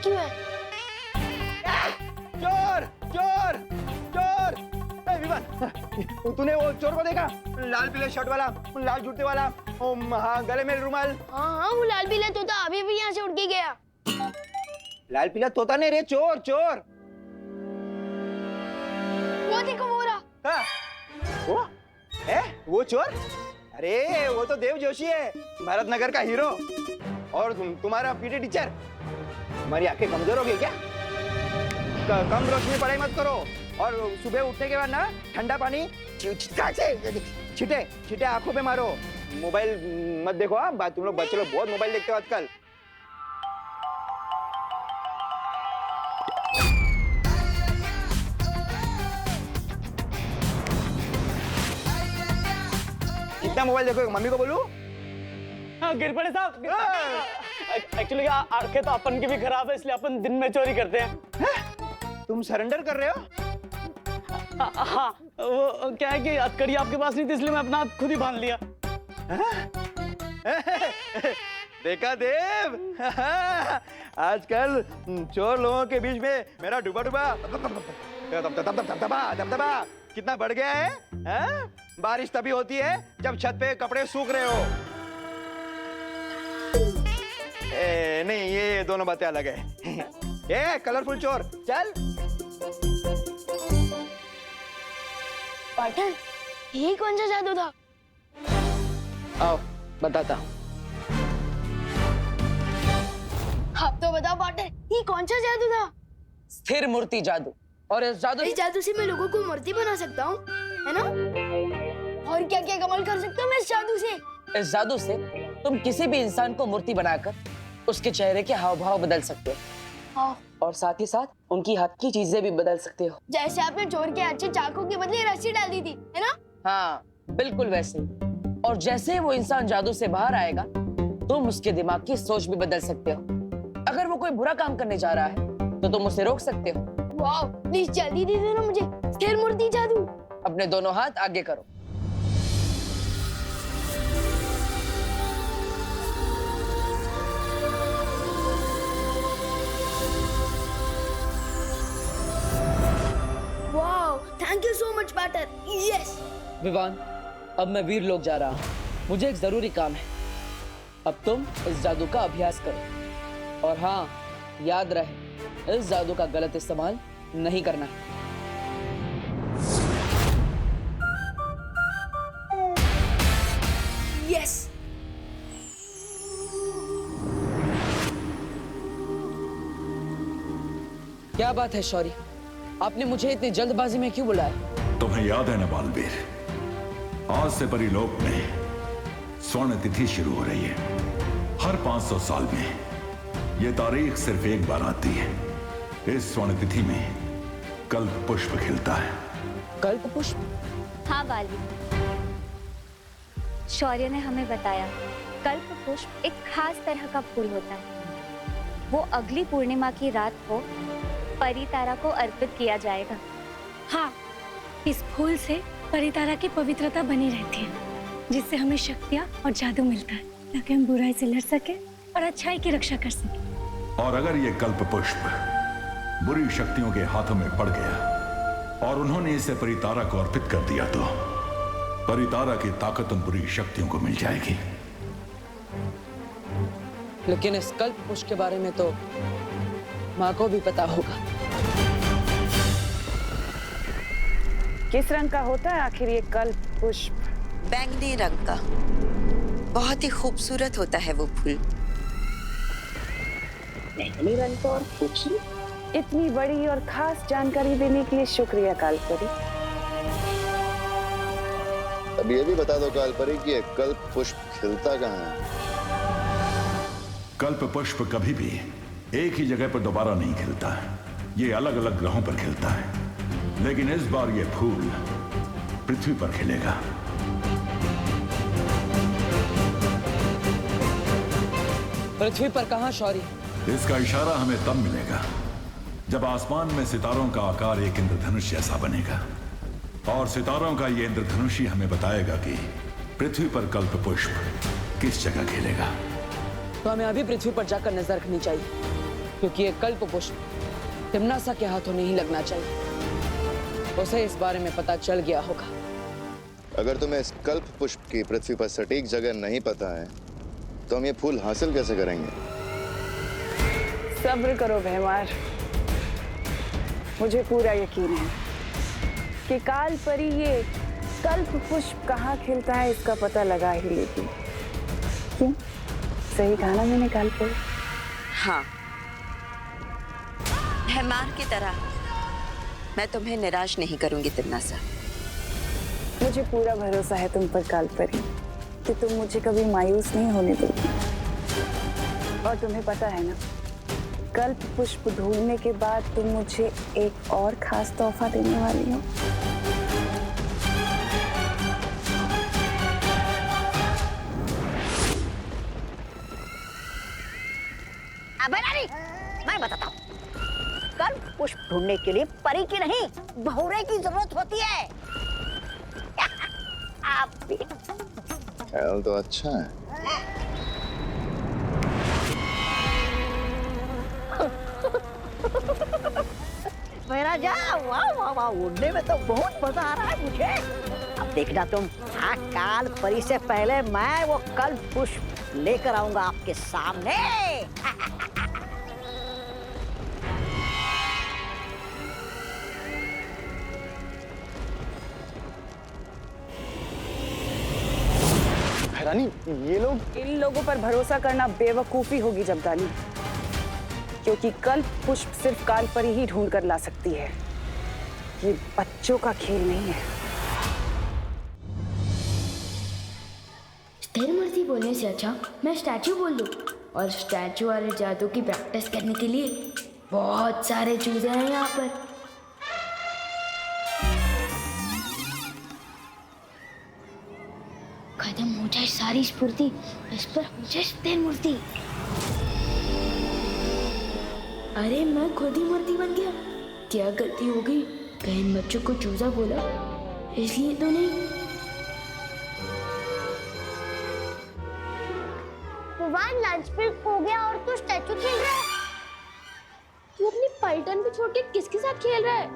क्यों है? चोर चोर चोर! विवान, तूने वो चोर को देखा? लाल पीले शर्ट वाला, लाल जूते वाला, हाँ गले में रुमाल। हाँ वो लाल पीला तोता अभी भी यहाँ से उड़ के गया। लाल पीला तोता नहीं रे, चोर चोर। वो देखो वो रहा। हाँ, वो चोर? अरे वो तो देव जोशी है, भारत नगर का हीरो। और तुम्हारा पीटी टीचर। तुम्हारी आंखें कमजोर हो गई क्या? कम रोशनी पढ़ाई मत करो, और सुबह उठने के बाद ना ठंडा पानी छिटे छिटे आंखों पे मारो। मोबाइल मत देखो। हाँ, तुम लोग बच्चे लोग बहुत मोबाइल देखते हो आजकल। कितना मोबाइल देखो? मम्मी को बोलूं? हाँ गिरपड़े साहब, एक्चुअली आंखें तो अपन की भी खराब है, इसलिए अपन दिन में चोरी करते हैं। तुम सरेंडर कर रहे हो? हाँ, वो क्या है कि हथकड़ी आपके पास नहीं थी, इसलिए मैं अपना हाथ खुद ही बांध लिया। देखा देव, आजकल चोर लोगों के बीच में मेरा डूबा डूबा दबदबा कितना बढ़ गया है, हाँ? बारिश तभी होती है जब छत पे कपड़े सूख रहे हो। नहीं, ये दोनों बातें अलग है। ये कलरफुल चोर, चल। पार्टनर, ये कौन सा जादू था? आओ बताता हूँ। आप तो बताओ पार्टनर, ये कौन सा जादू था? स्थिर मूर्ति जादू। और इस जादू से मैं लोगों को मूर्ति बना सकता हूँ, है ना? और क्या क्या कमाल कर सकता हूँ मैं इस जादू से? इस जादू से तुम किसी भी इंसान को मूर्ति बनाकर उसके चेहरे के हाव भाव बदल सकते हो। हाँ। और साथ ही साथ उनकी हाथ की चीजें भी बदल सकते हो। जैसे आपने चोर के अच्छे चाकू के बदले रस्सी डाल दी थी, है ना? हाँ बिल्कुल वैसे ही। और जैसे वो इंसान जादू से बाहर आएगा, तुम उसके दिमाग की सोच भी बदल सकते हो। अगर वो कोई बुरा काम करने जा रहा है तो तुम उसे रोक सकते हो। वाह, प्लीज जल्दी दे देना मुझे स्थिर मूर्ति जादू। अपने दोनों हाथ आगे करो। वाह, thank you so much partner. Yes. Vivaan, अब मैं वीर लोक जा रहा हूँ, मुझे एक जरूरी काम है। अब तुम इस जादू का अभ्यास करो। और हाँ, याद रहे, इस जादू का गलत इस्तेमाल नहीं करना है। यस। क्या बात है शौर्य, आपने मुझे इतनी जल्दबाजी में क्यों बुलाया? तुम्हें याद है ना बालवीर, आज से परिलोक में स्वर्ण तिथि शुरू हो रही है। हर 500 साल में ये तारीख सिर्फ एक बार आती है। इस स्वर्ण तिथि में कल्प पुष्प खिलता है। कल्प पुष्प? हाँ बालवीर, शौर्य ने हमें बताया कल्प पुष्प एक खास तरह का फूल होता है। वो अगली पूर्णिमा की रात को परितारा को अर्पित किया जाएगा। हाँ, इस फूल से परितारा की पवित्रता बनी रहती है, जिससे हमें शक्तियाँ और जादू मिलता है, ताकि हम बुराई से लड़ सके और अच्छाई की रक्षा कर सके। और अगर ये कल्प पुष्प बुरी शक्तियों के हाथों में पड़ गया और उन्होंने इसे परितारा को अर्पित कर दिया, तो परितारा की ताकत उन बुरी शक्तियों को मिल जाएगी। लेकिन इस कल्प पुष्प के बारे में तो माँ को भी पता होगा। किस रंग का होता है आखिर ये कल्प पुष्प? बैंगनी रंग का। बहुत ही खूबसूरत होता है वो फूल। बैंगनी रंग का और कुछ नहीं। इतनी बड़ी और खास जानकारी देने के लिए शुक्रिया कालपरी। अब ये भी बता दो कालपरी कि कल्प पुष्प खिलता कहाँ है? कल्प पुष्प कभी भी एक ही जगह पर दोबारा नहीं खिलता है। ये अलग अलग ग्रहों पर खिलता है, लेकिन इस बार ये फूल पृथ्वी पर खिलेगा। पृथ्वी पर कहाँ शौर्य? इसका इशारा हमें तब मिलेगा जब आसमान में सितारों का आकार एक इंद्रधनुष जैसा बनेगा, और सितारों का ये इंद्रधनुष ही हमें बताएगा कि पृथ्वी पर कल्प पुष्प किस जगह खिलेगा। तो हमें अभी पृथ्वी पर जाकर नजर रखनी चाहिए। क्योंकि ये कल्प पुष्प तिम्नासा के हाथों नहीं लगना चाहिए। उसे इस बारे में पता चल गया होगा। अगर तुम्हें इस कल्प पुष्प की पृथ्वी पर सटीक जगह नहीं पता है तो हम ये फूल हासिल कैसे करेंगे? सब्र करो भैमार, मुझे पूरा यकीन है कि काल परी ये कल्प पुष्प कहाँ खिलता है इसका पता लगा ही लेगी। क्यों, सही कहा ना मैंने काल परी? हाँ, भैमार की तरह मैं तुम्हें निराश नहीं करूंगी तिम्नासा। मुझे पूरा भरोसा है तुम पर काल परी कि तुम मुझे कभी मायूस नहीं होने दोगी। और तुम्हें पता है ना, कल्प पुष्प ढूंढने के बाद तुम मुझे एक और खास तोहफा देने वाली हो। अबे नानी, मैं बताता हूँ। कल्प पुष्प ढूंढने के लिए परी की नहीं, बहुरे की जरूरत होती है। आप भी ख्याल तो अच्छा है। मेरा जा, वाह वाह वाह, उड़ने में तो बहुत मजा आ रहा है मुझे। अब देखना तुम, हाँ, काल परी से पहले मैं वो कल्प पुष्प लेकर आऊंगा आपके सामने। रानी, ये लोग, इन लोगों पर भरोसा करना बेवकूफी होगी जमदानी, क्योंकि कल्प पुष्प सिर्फ काल परी ही ढूंढ कर ला सकती है। ये बच्चों का खेल नहीं है। स्थिर मूर्ति बोलने से अच्छा मैं स्टैचू बोल दूं। और स्टैचू वाले जादू की प्रैक्टिस करने के लिए बहुत सारे चूजे हैं यहाँ पर। खत्म हो जाए सारी स्फूर्ति, इस पर हो जाए स्थिर मूर्ति। अरे मैं खुद ही मूर्ति बन गया। क्या गलती हो गई? कहीं इन बच्चों को चूजा बोला इसलिए तो नहीं। विवान लंच ब्रेक हो गया और तू स्टैचू खेल रहा है? तू अपनी पलटन को छोड़ के किसके साथ खेल रहा है?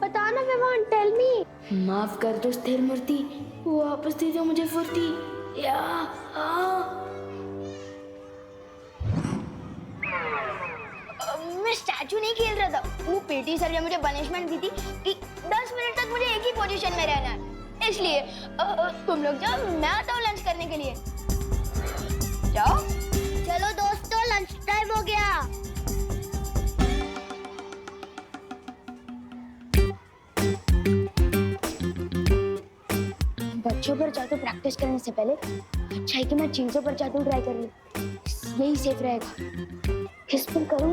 बता ना विवान, टेल मी। माफ कर दो स्थिर मूर्ति, वापस दे दो मुझे फुर्ती। या मैं स्टैचू नहीं खेल रहा था। वो पीटी सर ने मुझे पनिशमेंट दी थी कि 10 मिनट तक मुझे एक ही पोजीशन में रहना है। इसलिए तुम लोग जाओ, मैं आता हूँ लंच करने के लिए। जाओ। चलो दोस्तों, लंच टाइम हो गया। बच्चों पर जादू प्रैक्टिस करने से पहले अच्छा है कि मैं चीजों पर जादू ट्राई कर लूं। यही सेफ रहेगा। किस पर करूं?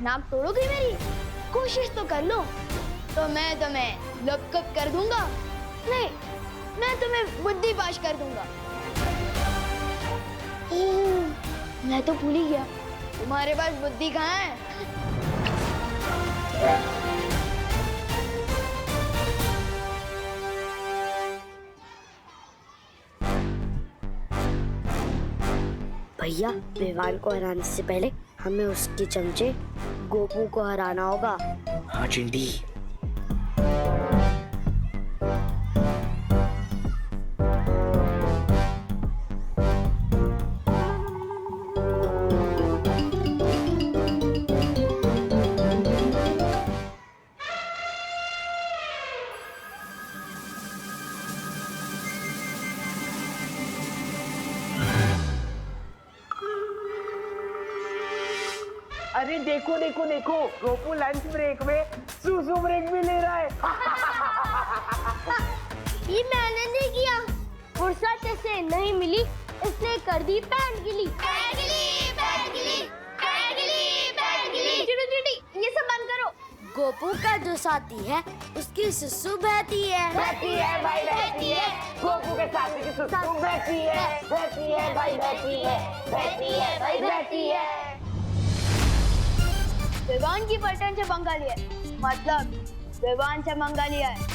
नाम तोड़ोगी मेरी? कोशिश तो कर लो, तो मैं तुम्हें लपकप कर दूंगा। नहीं, मैं तुम्हें बुद्धि पाश कर दूंगा। मैं तो भूल ही गया, तुम्हारे पास बुद्धि कहाँ है? भैया, विवान को हराने से पहले हमें उसके चमचे गोपू को हराना होगा। हाँ चिंटी। अरे देखो देखो देखो, गोपू लंच ब्रेक में सुसु ब्रेक भी ले रहा है। ये मैंने नहीं किया, फुर्सत से नहीं मिली इसलिए कर दी पैंट गिली। पैंट गिली, पैंट गिली, पैंट गिली, पैंट गिली। चिड़ी चिड़ी। गोपू का जो साथी है उसकी सुसु बहती है। बहती है भाई बहती है, गोपू के साथी की सुसु बहती है भाई बहती है, बहती है भाई बहती है। विवान की पलटन से पंगा लिया, मतलब विवान से मंगा लिया है।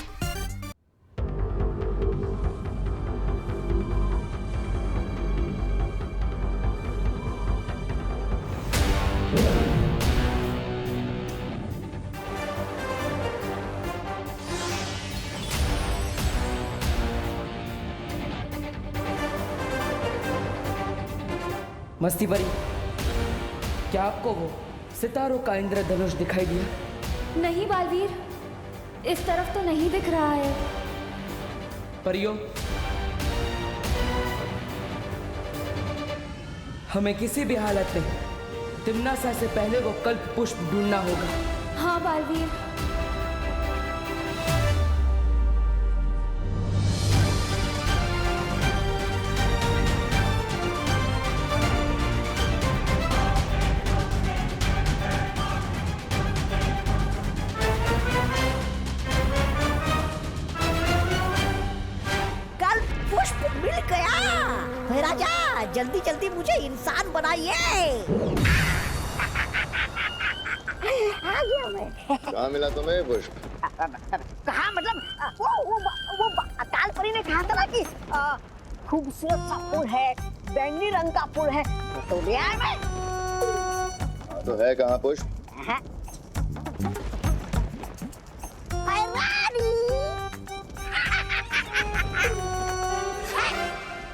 मस्ती परी, क्या आपको वो सितारों का इंद्रधनुष दिखाई दिया? नहीं बालवीर, इस तरफ तो नहीं दिख रहा है। परियों, हमें किसी भी हालत में तिम्नासा से पहले वो कल्प पुष्प ढूंढना होगा। हाँ बालवीर। जल्दी जल्दी मुझे इंसान बनाइए। आ गया मैं। कहाँ मिला तुम्हें पुष्प? कहाँ मतलब वो अकाल परी ने कहा था ना कि खूबसूरत सा फूल है, बैंगनी रंग का फूल है, तो ले आया मैं। तो है कहाँ पुष्प?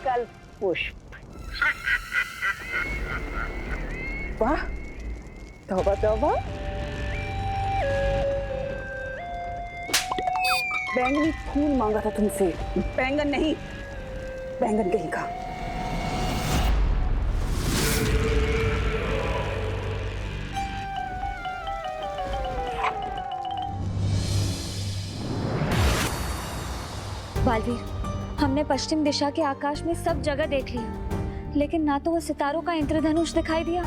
कल पुष्प। वाह, तौबा तौबा। बैंगनी फूल मांगा था तुमसे, बैंगन नहीं, बैंगन कहीं का। बालवीर, हमने पश्चिम दिशा के आकाश में सब जगह देख लिया, लेकिन ना तो वो सितारों का इंद्रधनुष दिखाई दिया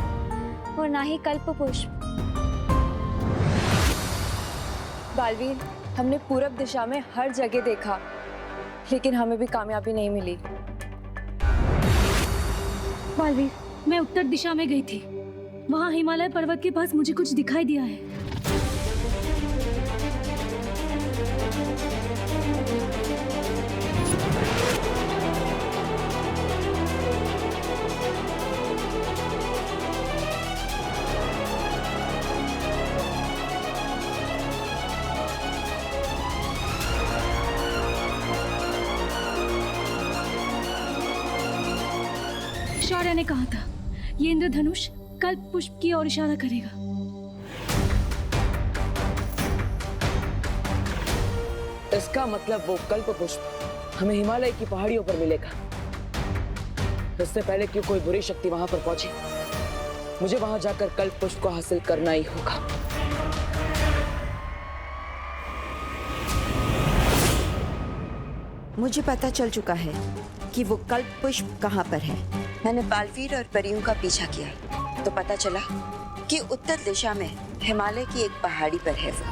और ना ही कल्प पुष्प। बालवीर, हमने पूरब दिशा में हर जगह देखा, लेकिन हमें भी कामयाबी नहीं मिली। बालवीर, मैं उत्तर दिशा में गई थी, वहाँ हिमालय पर्वत के पास मुझे कुछ दिखाई दिया है। शौर्य ने कहा था ये इंद्रधनुष कल्प पुष्प की ओर इशारा करेगा। इसका मतलब वो कल्प पुष्प हमें हिमालय की पहाड़ियों पर मिलेगा। इससे पहले कि कोई बुरी शक्ति वहां पर पहुंचे, मुझे वहां जाकर कल्प पुष्प को हासिल करना ही होगा। मुझे पता चल चुका है कि वो कल्प पुष्प कहाँ पर है। मैंने बालवीर और परियों का पीछा किया तो पता चला कि उत्तर दिशा में हिमालय की एक पहाड़ी पर है वो।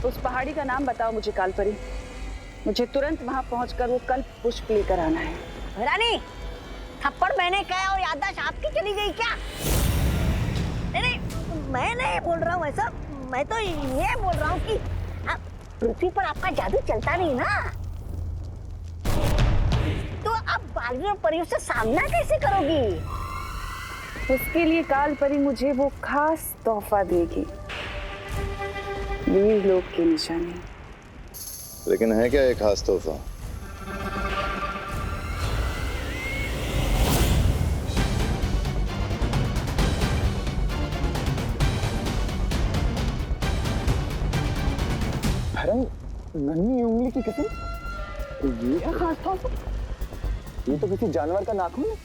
उस पहाड़ी का नाम बताओ मुझे कालपरी। मुझे तुरंत वहां पहुंचकर वो कल्प पुष्प लेकर आना है। रानी, थप्पड़ मैंने कहा और याददाश्त आपकी चली गई क्या? नहीं, मैं नहीं बोल रहा हूँ ऐसा, मैं तो ये बोल रहा हूँ कि पृथ्वी पर आपका जादू चलता नहीं ना, तो आप बालवीर और परियों से सामना कैसे करोगी? उसके लिए कालपरी मुझे वो खास तोहफा देगी, वीर लोक की निशानी। लेकिन है क्या एक खास तोहफा? नन्ही उंगली की कसम, ये है खास तौफा? ये तो किसी जानवर का नाखून है।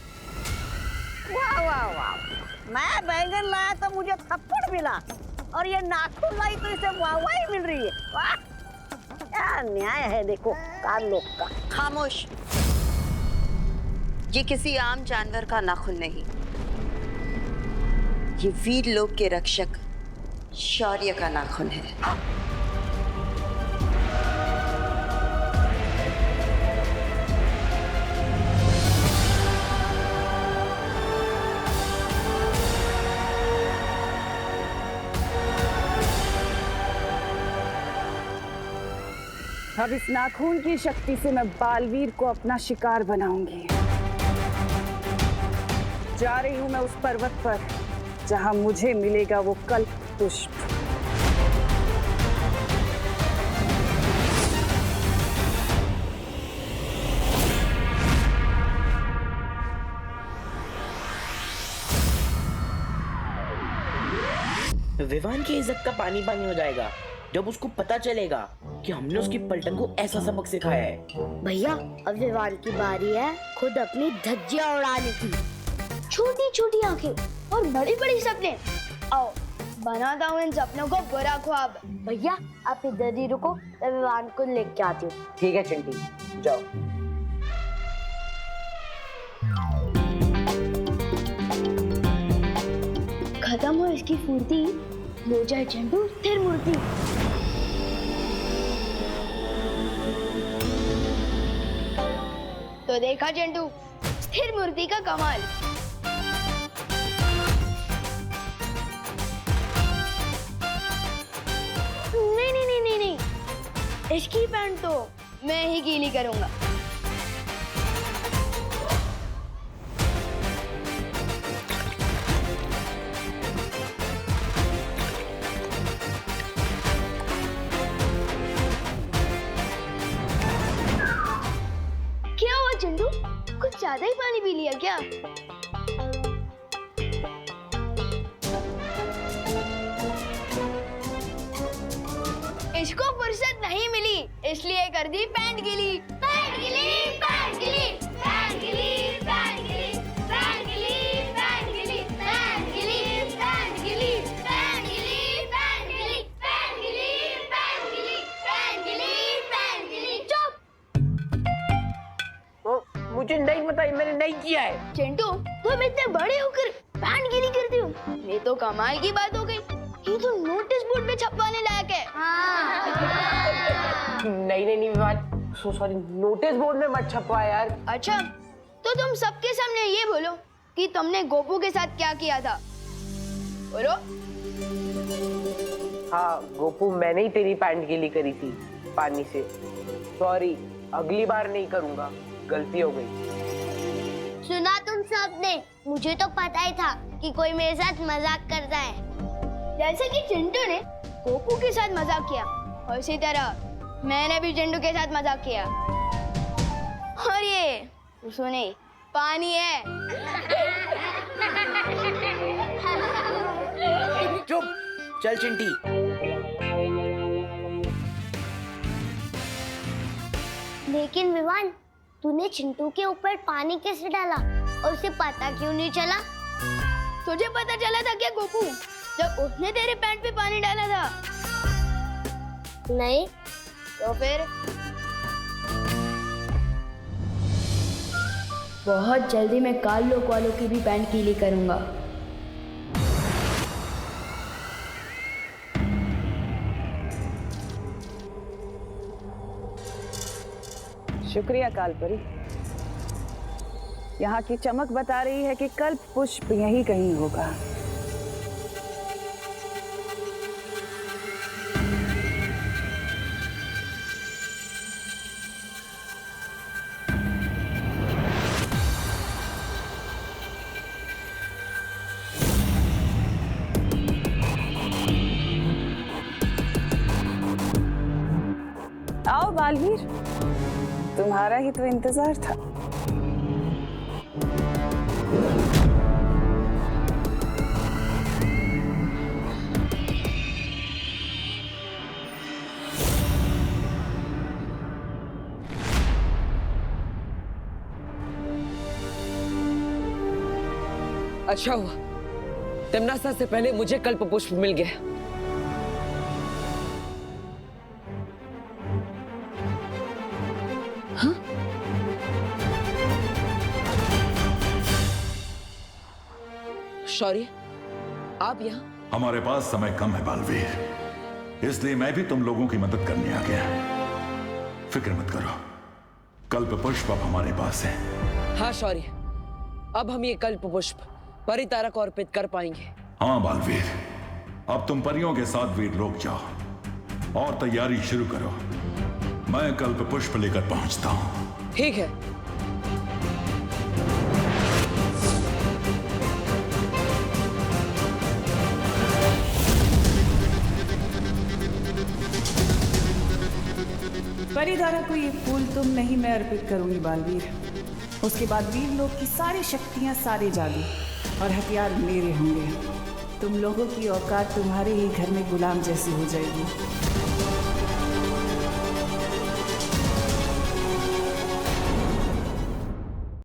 वाह वाह वाह, मैं बैंगन लाया तो मुझे थप्पड़ मिला और ये नाखून लाई तो इसे वाहवाही मिल रही है। वाह, क्या न्याय है देखो काल लोग का। खामोश। ये किसी आम जानवर का नाखून नहीं, ये वीर लोक के रक्षक शौर्य का नाखून है। अब इस नाखून की शक्ति से मैं बालवीर को अपना शिकार बनाऊंगी। जा रही हूं मैं उस पर्वत पर जहां मुझे मिलेगा वो कल्प पुष्प। विवान की इज्जत का पानी पानी हो जाएगा जब उसको पता चलेगा कि हमने उसकी पलटन को ऐसा सबक सिखाया है। भैया अब विवान की बारी है खुद अपनी धज्जियां उड़ाने की। छोटी छोटी आंखें और बड़ी बड़ी सपने। आओ बनाता हूँ इन सपनों को बुरा ख्वाब। भैया आप इधर ही रुको, मैं विवान को लेके आती हूँ। ठीक है चिंटी, जाओ। खत्म हो इसकी फुर्ती, हो जाए चिंटू स्थिर मूर्ति। तो देखा चिंटू स्थिर मूर्ति का कमाल। नहीं नहीं नहीं नहीं नहीं, इसकी पैंट तो मैं ही गीली करूंगा। क्या हुआ चिंटू, कुछ ज्यादा ही पानी पी लिया क्या? इसको फुर्सत नहीं मिली इसलिए कर दी पैंट गीली। पैंट गीली, पैंट गीली, पैंट गीली, पैंट गीली, पैंट गीली, पैंट गीली, पैंट गीली, पैंट गीली, पैंट गीली, पैंट गीली, पैंट गीली, पैंट गीली, पैंट गीली, पैंट गीली। चुप। मुझे नहीं पता, मैंने नहीं किया है। चिंटू तुम इतने बड़े होकर पैंट गीली करते हो, ये तो कमाल की बात हो गई। ये तो नोटिस बोर्ड पे छपवाने लायक है। नहीं नहीं नहीं Vivaan, so sorry, notice board में मत छपवा यार। अच्छा तो तुम सबके सामने ये बोलो कि तुमने गोपू के साथ क्या किया था, बोलो। हाँ गोपू, मैंने ही तेरी पैंट गीली करी थी पानी से। सॉरी, अगली बार नहीं करूंगा, गलती हो गई। सुना तुम सबने, मुझे तो पता ही था कि कोई मेरे साथ मजाक करता है। जैसे कि चिंटू ने गोपू के साथ मजाक किया, और इसी तरह मैंने भी चिंटू के साथ मजाक किया। और ये सुने पानी है। चुप, चल चिंटी। लेकिन विवान, तूने चिंटू के ऊपर पानी कैसे डाला और उसे पता क्यों नहीं चला? तुझे पता चला था क्या गोपू, जब उसने तेरे पैंट पे पानी डाला था? नहीं। तो फिर बहुत जल्दी मैं काल लोक वालों की भी पैंट गीली करूंगा। शुक्रिया कालपरी। यहाँ की चमक बता रही है कि कल्प पुष्प यहीं कहीं होगा। आओ बालवीर, तुम्हारा ही तो इंतजार था। अच्छा हुआ तिमनासा से पहले मुझे कल्प पुष्प मिल गया। हाँ? शौर्य, आप यहाँ? हमारे पास समय कम है बालवीर, इसलिए मैं भी तुम लोगों की मदद करने आ गया। फिक्र मत करो, कल्प पुष्प अब हमारे पास है। हाँ शौर्य, अब हम ये कल्प पुष्प परितारा को अर्पित कर पाएंगे। हाँ बालवीर, अब तुम परियों के साथ वीरलोक जाओ और तैयारी शुरू करो। मैं कल्प पुष्प लेकर पहुंचता हूं। ठीक है। परिधारा को ये फूल तुम नहीं, मैं अर्पित करूंगी बालवीर। उसके बाद वीरलोक की सारी शक्तियां, सारे जादू और हथियार मेरे होंगे। तुम लोगों की औकात तुम्हारे ही घर में गुलाम जैसी हो जाएगी।